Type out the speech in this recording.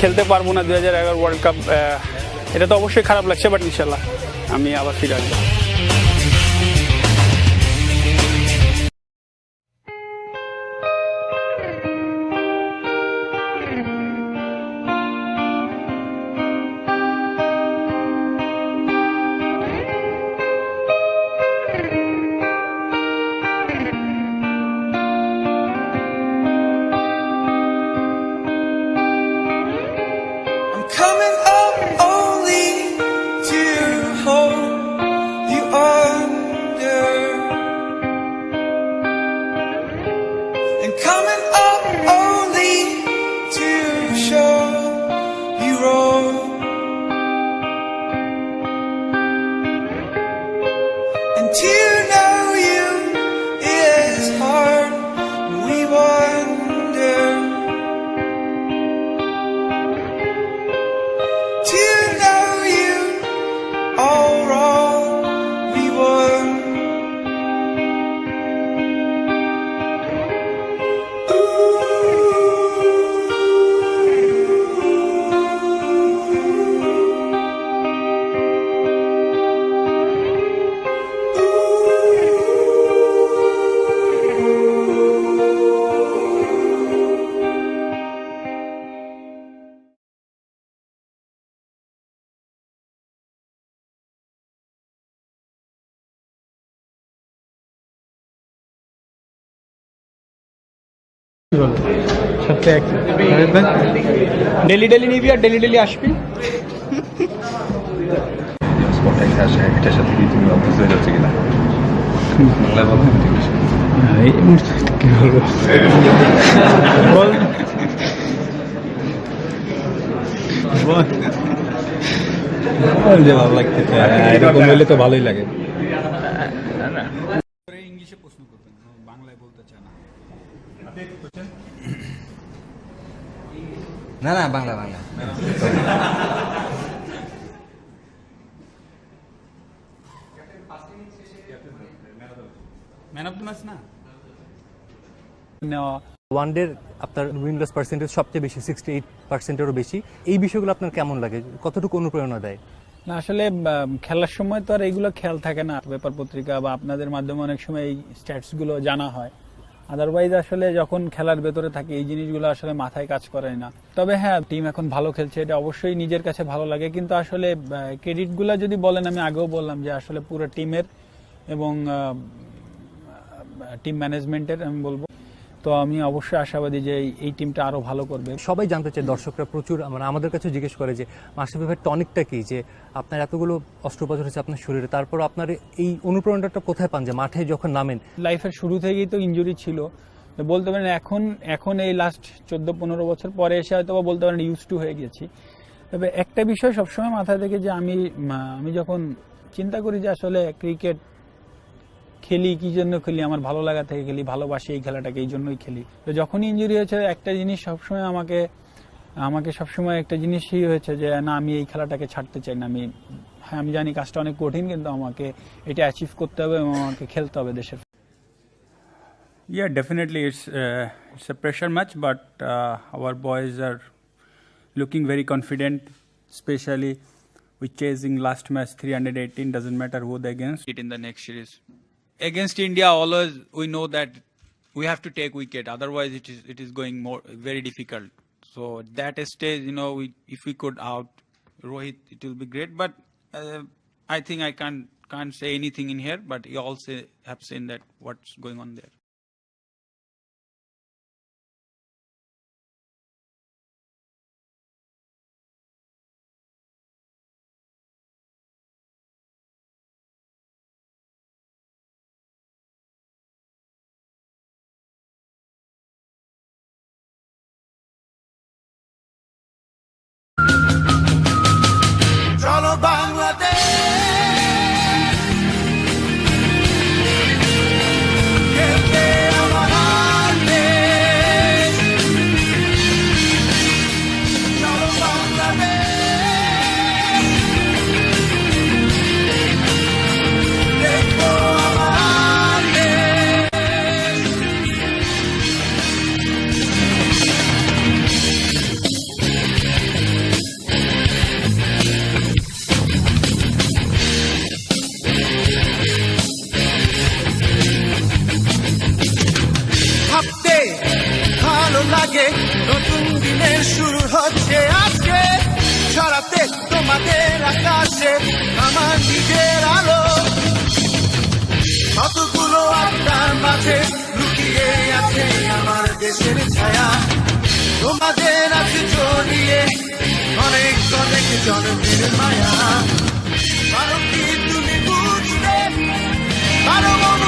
খেলতে পারবো না 2011 ওয়ার্ল্ড কাপ, এটা তো অবশ্যই খারাপ লাগছে, বাট ইনশাল্লাহ আমি আবার ফিরে আসবো। Coming up only to hold you under, and coming up only to show you wrong, and to know you is hard. We wonder. To know you all wrong, we won. Daily daily নিবি আর daily daily আসবি। এটার সাথে কি তুমি অভ্যস্ত হয়ে যাচ্ছে কিনা বাংলায় বলো, এই মুহূর্তে কি বলবো বল যে ভালো লাগতেছে, এরকম হইলে তো ভালোই লাগে। ইংলিশে প্রশ্ন করবেন, বাংলায় বলতে চায় না। না না Bangla Bangla man of the match না নেওয়া। ওয়ানডের আপনার উইনলেস পার্সেন্টেজ সবচেয়ে বেশি, 68%-এরও বেশি। এই বিষয়গুলো আপনার কেমন লাগে, কতটুকু অনুপ্রেরণা দেয়? না আসলে খেলার সময় তো আর এইগুলো খেয়াল থাকে না, পেপার পত্রিকা বা আপনাদের মাধ্যমে অনেক সময় এই স্ট্যাটস গুলো জানা হয়। আদারওয়াইজ আসলে যখন খেলার ভেতরে থাকে এই জিনিসগুলো আসলে মাথায় কাজ করে না। তবে হ্যাঁ, টিম এখন ভালো খেলছে, এটা অবশ্যই নিজের কাছে ভালো লাগে, কিন্তু আসলে ক্রেডিট গুলা যদি বলেন, আমি আগেও বললাম যে আসলে পুরো টিমের এবং টিম ম্যানেজমেন্টের আমি বলবো। তো আমি অবশ্যই আশাবাদী যে এই টিমটা আরো ভালো করবে। সবাই জানতে চায়, দর্শকরা প্রচুর আমাদের কাছে জিজ্ঞেস করে যে মাশরাফি ভাইয়ের টনিকটা কি, যে আপনার এতগুলো অস্ত্রোপচার হচ্ছে আপনার শরীরে, তারপর আপনার এই অনুপ্রেরণাটা কোথায় পান যে মাঠে যখন নামেন? লাইফের শুরু থেকেই তো ইনজুরি ছিল, বলতে পারেন এখন এই লাস্ট 14-15 বছর পরে এসে হয়তো বলতে পারেন ইউজ টু হয়ে গেছি। তবে একটা বিষয় সবসময় মাথায় থেকে যে আমি যখন চিন্তা করি যে আসলে ক্রিকেট খেলি কি জন্য খেলি, আমার ভালো লাগা থেকে খেলি, ভালোবাসি এই খেলাটাকে, এই জন্যই খেলি। তো যখনই ইনজুরি হয়েছে একটা জিনিস সবসময় আমাকে সবসময় একটা জিনিসই হয়েছে যে না, আমি এই খেলাটাকে ছাড়তে চাই না। আমি জানি কাজটা অনেক কঠিন, কিন্তু আমাকে এটা অ্যাচিভ করতে হবে এবং আমাকে খেলতে হবে দেশের। Yeah, definitely it's a pressure match, but our boys are looking very confident, especially with chasing last match 318, doesn't matter who they against it in the next series. Against India, always we know that we have to take wicket, otherwise it is going very difficult. So that stage, if we could out Rohit, it will be great. But I think I can't say anything in here, but you all have seen that what's going on there. হচ্ছে আজকে ছড়াতে তোমাদের আকাশে আমার নিজের আলো কতগুলো আত্মার মাঝে লুকিয়ে আছে আমার দেশের ছায়া তোমাদের আছে জড়িয়ে অনেক অনেক জন্মের মায়া পারো কি তুমি বুঝতে পারো মন